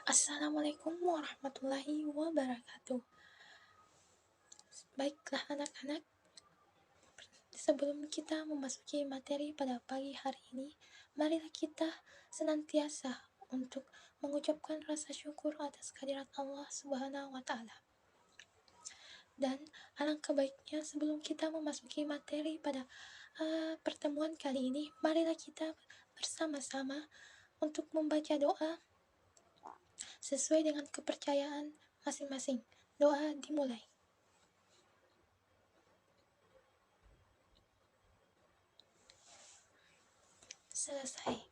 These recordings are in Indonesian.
Assalamualaikum warahmatullahi wabarakatuh. Baiklah anak-anak, sebelum kita memasuki materi pada pagi hari ini, marilah kita senantiasa untuk mengucapkan rasa syukur atas kehadirat Allah Subhanahu wa Ta'ala. Dan alangkah baiknya sebelum kita memasuki materi pada pertemuan kali ini, marilah kita bersama-sama untuk membaca doa sesuai dengan kepercayaan masing-masing. Doa dimulai. Selesai.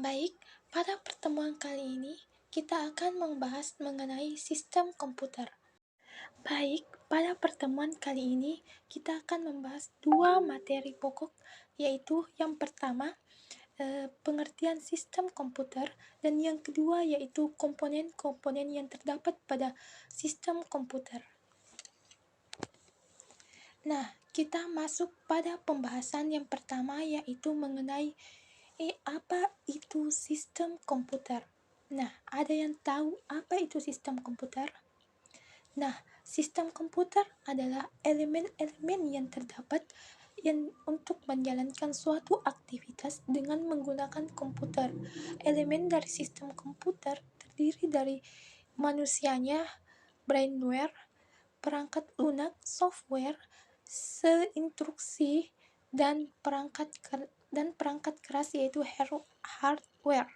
Baik, pada pertemuan kali ini kita akan membahas mengenai sistem komputer. Baik, pada pertemuan kali ini kita akan membahas dua materi pokok, yaitu yang pertama pengertian sistem komputer, dan yang kedua yaitu komponen-komponen yang terdapat pada sistem komputer. Nah, kita masuk pada pembahasan yang pertama, yaitu mengenai apa itu sistem komputer. Nah, ada yang tahu apa itu sistem komputer? Nah, sistem komputer adalah elemen-elemen yang terdapat untuk menjalankan suatu aktivitas dengan menggunakan komputer. Elemen dari sistem komputer terdiri dari manusianya, brainware, perangkat lunak, software, sel instruksi, dan perangkat keras yaitu hardware.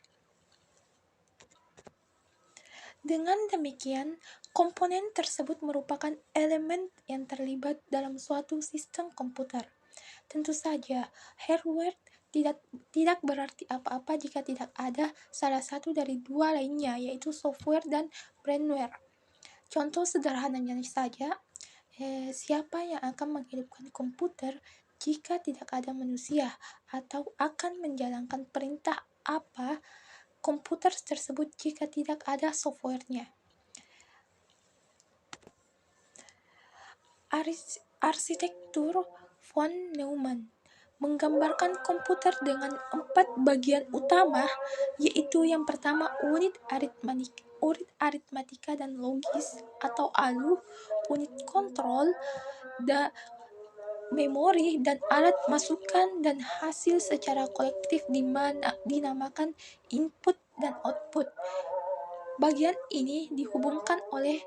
Dengan demikian, komponen tersebut merupakan elemen yang terlibat dalam suatu sistem komputer. Tentu saja, hardware tidak berarti apa-apa jika tidak ada salah satu dari dua lainnya, yaitu software dan brainware. Contoh sederhananya saja, siapa yang akan menghidupkan komputer jika tidak ada manusia, atau akan menjalankan perintah apa komputer tersebut jika tidak ada softwarenya. Arsitektur von Neumann menggambarkan komputer dengan 4 bagian utama, yaitu yang pertama unit aritmatika dan logis atau ALU, unit kontrol, memori, dan alat masukan dan hasil secara kolektif dinamakan input dan output. Bagian ini dihubungkan oleh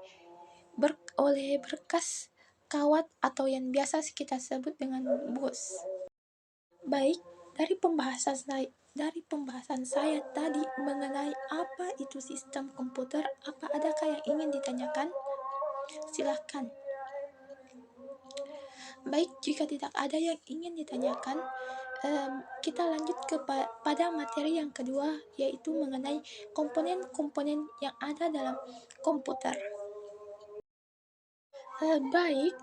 berkas kawat atau yang biasa kita sebut dengan bus. Baik, dari pembahasan saya tadi mengenai apa itu sistem komputer, apa adakah yang ingin ditanyakan? Silahkan. Baik, jika tidak ada yang ingin ditanyakan, kita lanjut pada materi yang kedua, yaitu mengenai komponen-komponen yang ada dalam komputer. Baik,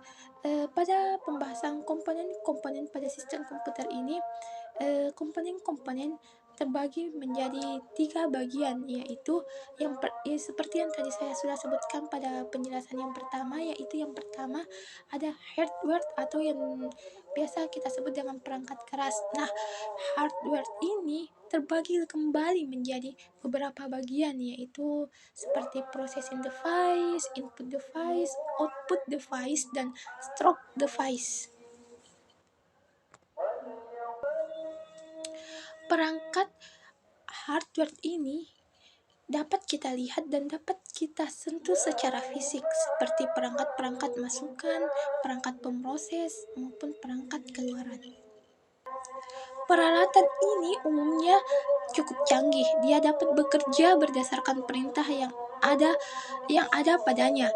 pada pembahasan komponen-komponen pada sistem komputer ini, komponen-komponen terbagi menjadi 3 bagian, yaitu seperti yang tadi saya sudah sebutkan pada penjelasan yang pertama, yaitu yang pertama ada hardware atau yang biasa kita sebut dengan perangkat keras. Nah, hardware ini terbagi kembali menjadi beberapa bagian, yaitu seperti processing device, input device, output device, dan stroke device. Perangkat hardware ini dapat kita lihat dan dapat kita sentuh secara fisik, seperti perangkat-perangkat masukan, perangkat pemroses, maupun perangkat keluaran. Peralatan ini umumnya cukup canggih. Dia dapat bekerja berdasarkan perintah yang ada padanya,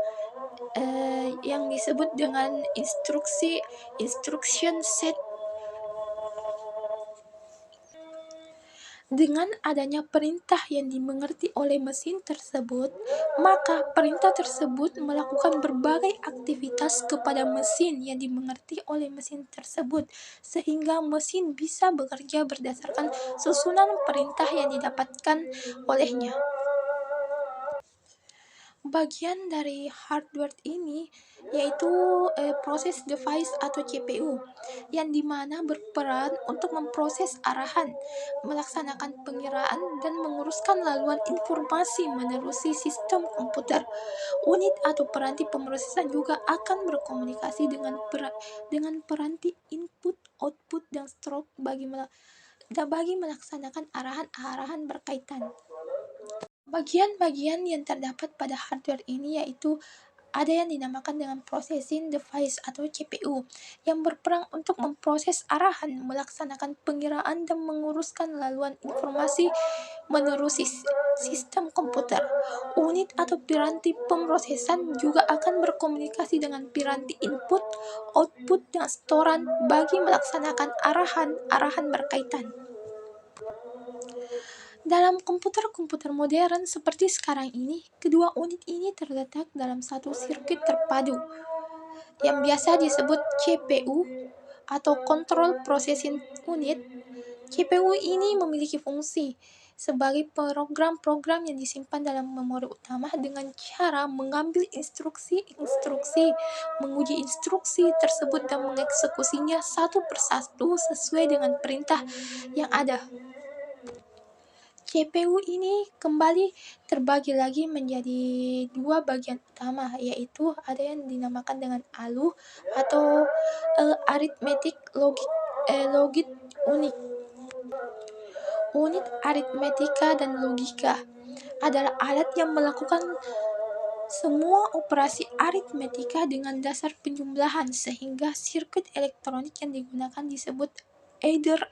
yang disebut dengan instruction set. Dengan adanya perintah yang dimengerti oleh mesin tersebut, maka perintah tersebut melakukan berbagai aktivitas kepada mesin yang dimengerti oleh mesin tersebut, sehingga mesin bisa bekerja berdasarkan susunan perintah yang didapatkan olehnya. Bagian dari hardware ini yaitu proses device atau CPU, yang dimana berperan untuk memproses arahan, melaksanakan pengiraan, dan menguruskan laluan informasi menerusi sistem komputer. Unit atau peranti pemrosesan juga akan berkomunikasi dengan peranti input, output, dan strobe bagi melaksanakan arahan-arahan berkaitan. Bagian-bagian yang terdapat pada hardware ini yaitu ada yang dinamakan dengan processing device atau CPU, yang berperan untuk memproses arahan, melaksanakan pengiraan, dan menguruskan laluan informasi menerusi sistem komputer. Unit atau piranti pemrosesan juga akan berkomunikasi dengan piranti input, output, dan storan bagi melaksanakan arahan-arahan berkaitan. Dalam komputer-komputer modern seperti sekarang ini, kedua unit ini terletak dalam satu sirkuit terpadu yang biasa disebut CPU atau Control Processing Unit. CPU ini memiliki fungsi sebagai program-program yang disimpan dalam memori utama dengan cara mengambil instruksi-instruksi, menguji instruksi tersebut, dan mengeksekusinya satu persatu sesuai dengan perintah yang ada. CPU ini kembali terbagi lagi menjadi dua bagian utama, yaitu ada yang dinamakan dengan ALU atau Arithmetic Logic Unit. Unit aritmetika dan logika adalah alat yang melakukan semua operasi aritmetika dengan dasar penjumlahan, sehingga sirkuit elektronik yang digunakan disebut adder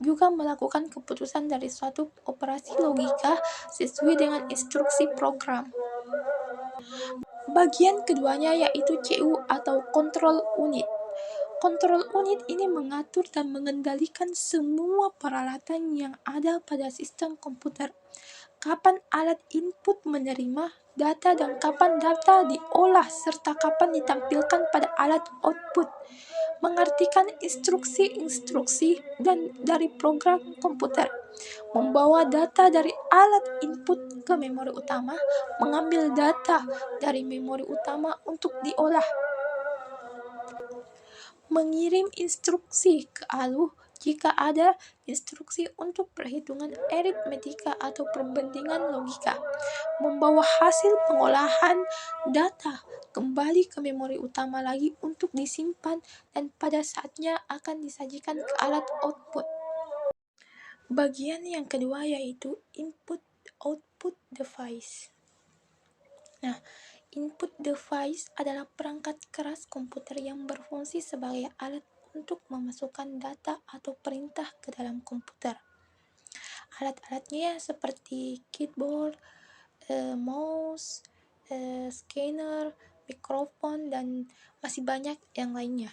juga melakukan keputusan dari suatu operasi logika sesuai dengan instruksi program. Bagian keduanya yaitu CU atau Control Unit. Control Unit ini mengatur dan mengendalikan semua peralatan yang ada pada sistem komputer. Kapan alat input menerima data dan kapan data diolah serta kapan ditampilkan pada alat output. Mengartikan instruksi-instruksi dan dari program komputer, membawa data dari alat input ke memori utama, mengambil data dari memori utama untuk diolah, mengirim instruksi ke ALU jika ada instruksi untuk perhitungan aritmetika atau perbandingan logika, membawa hasil pengolahan data kembali ke memori utama lagi untuk disimpan dan pada saatnya akan disajikan ke alat output. Bagian yang kedua yaitu input-output device. Nah, input device adalah perangkat keras komputer yang berfungsi sebagai alat untuk memasukkan data atau perintah ke dalam komputer. Alat-alatnya seperti keyboard, mouse, scanner, mikrofon, dan masih banyak yang lainnya.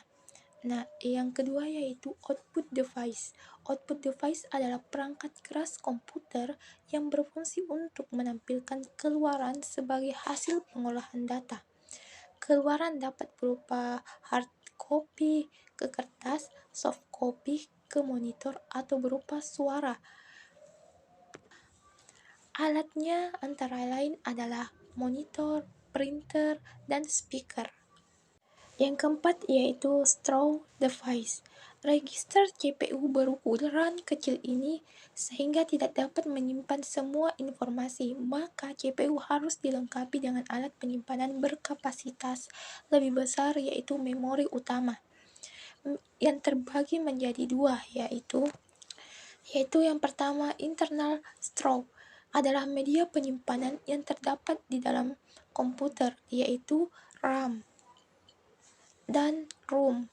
Nah, yang kedua yaitu output device. Output device adalah perangkat keras komputer yang berfungsi untuk menampilkan keluaran sebagai hasil pengolahan data. Keluaran dapat berupa hard copy ke kertas, soft copy ke monitor, atau berupa suara. Alatnya antara lain adalah monitor, printer, dan speaker. Yang keempat yaitu straw device. Register CPU berukuran kecil ini sehingga tidak dapat menyimpan semua informasi, maka CPU harus dilengkapi dengan alat penyimpanan berkapasitas lebih besar yaitu memori utama, yang terbagi menjadi dua yaitu yang pertama internal straw adalah media penyimpanan yang terdapat di dalam komputer yaitu RAM dan ROM.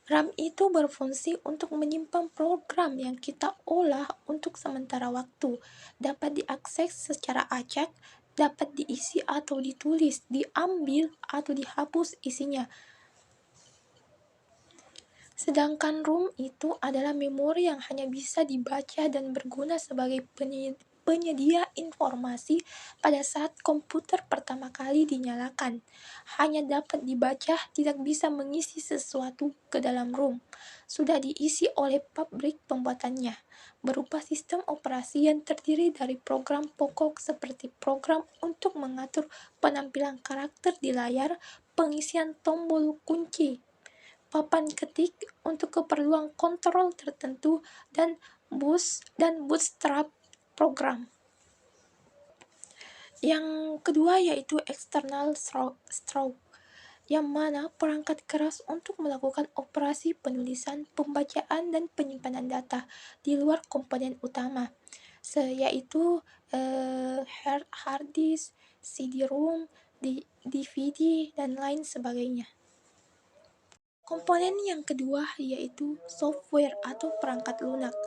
RAM itu berfungsi untuk menyimpan program yang kita olah untuk sementara waktu, dapat diakses secara acak, dapat diisi atau ditulis, diambil atau dihapus isinya. Sedangkan ROM itu adalah memori yang hanya bisa dibaca dan berguna sebagai penyedia informasi pada saat komputer pertama kali dinyalakan. Hanya dapat dibaca, tidak bisa mengisi sesuatu ke dalam ROM. Sudah diisi oleh pabrik pembuatannya, berupa sistem operasi yang terdiri dari program pokok seperti program untuk mengatur penampilan karakter di layar, pengisian tombol kunci, papan ketik untuk keperluan kontrol tertentu, dan bootstrap program. Yang kedua yaitu external stroke, yang mana perangkat keras untuk melakukan operasi penulisan, pembacaan, dan penyimpanan data di luar komponen utama, yaitu hard disk, CD-ROM, DVD, dan lain sebagainya. Komponen yang kedua yaitu software atau perangkat lunak,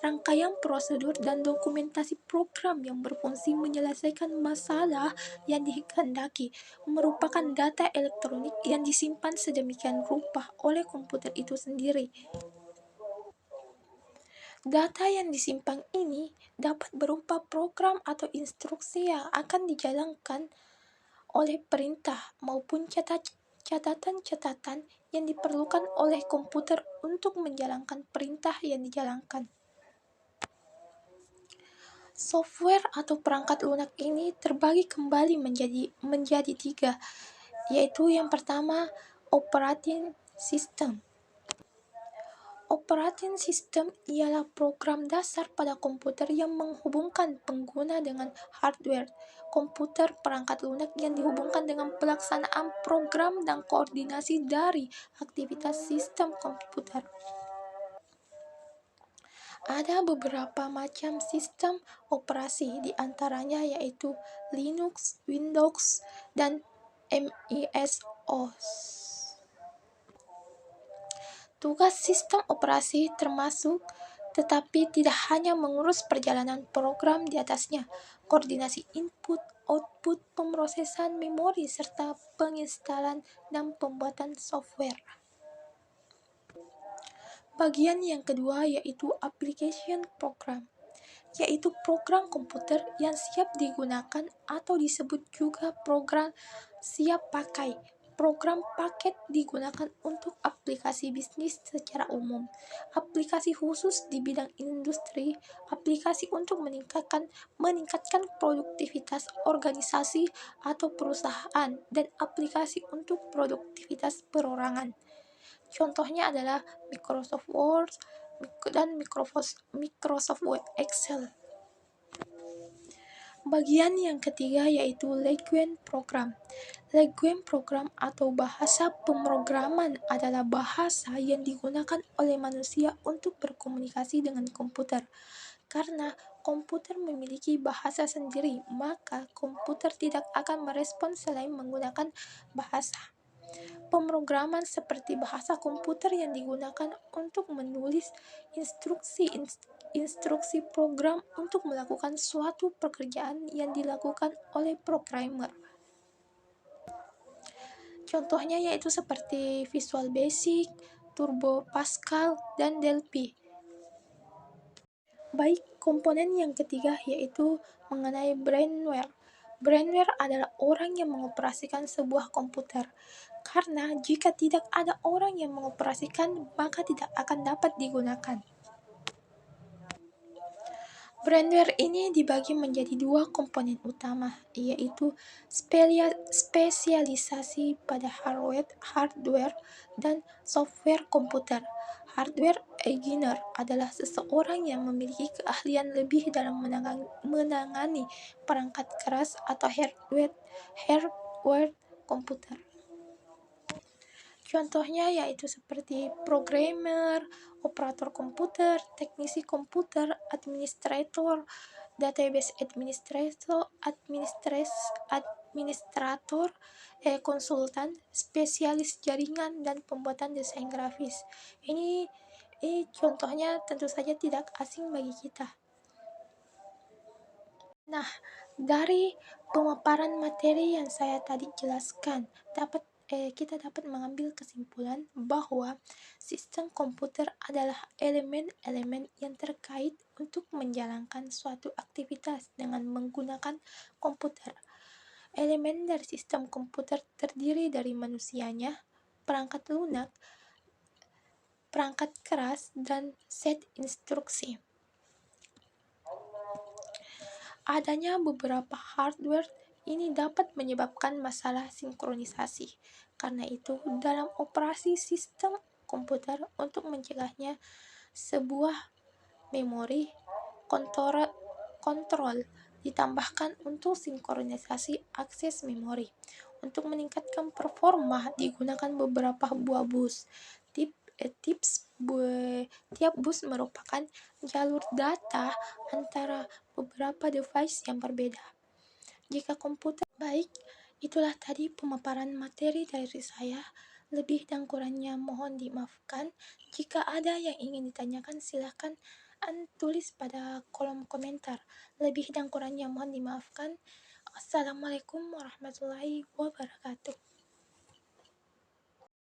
rangkaian prosedur dan dokumentasi program yang berfungsi menyelesaikan masalah yang dikehendaki, merupakan data elektronik yang disimpan sedemikian rupa oleh komputer itu sendiri. Data yang disimpan ini dapat berupa program atau instruksi yang akan dijalankan oleh perintah maupun catatan-catatan yang diperlukan oleh komputer untuk menjalankan perintah yang dijalankan. Software atau perangkat lunak ini terbagi kembali menjadi tiga, yaitu yang pertama, operating system. Operating system ialah program dasar pada komputer yang menghubungkan pengguna dengan hardware komputer. Perangkat lunak yang dihubungkan dengan pelaksanaan program dan koordinasi dari aktivitas sistem komputer. Ada beberapa macam sistem operasi, di antaranya yaitu Linux, Windows, dan MS-OS. Tugas sistem operasi termasuk, tetapi tidak hanya mengurus perjalanan program di atasnya, koordinasi input, output, pemrosesan memori, serta penginstalan dan pembuatan software. Bagian yang kedua yaitu application program, yaitu program komputer yang siap digunakan atau disebut juga program siap pakai. Program paket digunakan untuk aplikasi bisnis secara umum, aplikasi khusus di bidang industri, aplikasi untuk meningkatkan produktivitas organisasi atau perusahaan, dan aplikasi untuk produktivitas perorangan. Contohnya adalah Microsoft Word dan Microsoft Excel. Bagian yang ketiga yaitu language program. Language program atau bahasa pemrograman adalah bahasa yang digunakan oleh manusia untuk berkomunikasi dengan komputer. Karena komputer memiliki bahasa sendiri, maka komputer tidak akan merespon selain menggunakan bahasa pemrograman seperti bahasa komputer yang digunakan untuk menulis instruksi program untuk melakukan suatu pekerjaan yang dilakukan oleh programmer. Contohnya yaitu seperti Visual Basic, Turbo Pascal, dan Delphi. Baik, komponen yang ketiga yaitu mengenai brainware. Brainware adalah orang yang mengoperasikan sebuah komputer. Karena jika tidak ada orang yang mengoperasikan, maka tidak akan dapat digunakan. Brainware ini dibagi menjadi dua komponen utama, yaitu spesialisasi pada hardware dan software komputer. Hardware engineer adalah seseorang yang memiliki keahlian lebih dalam menangani perangkat keras atau hardware komputer. Contohnya yaitu seperti programmer, operator komputer, teknisi komputer, administrator, database administrator, konsultan, spesialis jaringan, dan pembuatan desain grafis. Ini contohnya tentu saja tidak asing bagi kita. Nah, dari pemaparan materi yang saya tadi jelaskan, dapat kita dapat mengambil kesimpulan bahwa sistem komputer adalah elemen-elemen yang terkait untuk menjalankan suatu aktivitas dengan menggunakan komputer. Elemen dari sistem komputer terdiri dari manusianya, perangkat lunak, perangkat keras, dan set instruksi. Adanya beberapa hardware ini dapat menyebabkan masalah sinkronisasi. Karena itu, dalam operasi sistem komputer untuk mencegahnya, sebuah memori kontrol ditambahkan untuk sinkronisasi akses memori. Untuk meningkatkan performa, digunakan beberapa buah bus. Tiap bus merupakan jalur data antara beberapa device yang berbeda. Jika komputer baik, itulah tadi pemaparan materi dari saya. Lebih dan kurangnya mohon dimaafkan. Jika ada yang ingin ditanyakan, silakan tulis pada kolom komentar. Lebih dan kurangnya mohon dimaafkan. Assalamualaikum warahmatullahi wabarakatuh.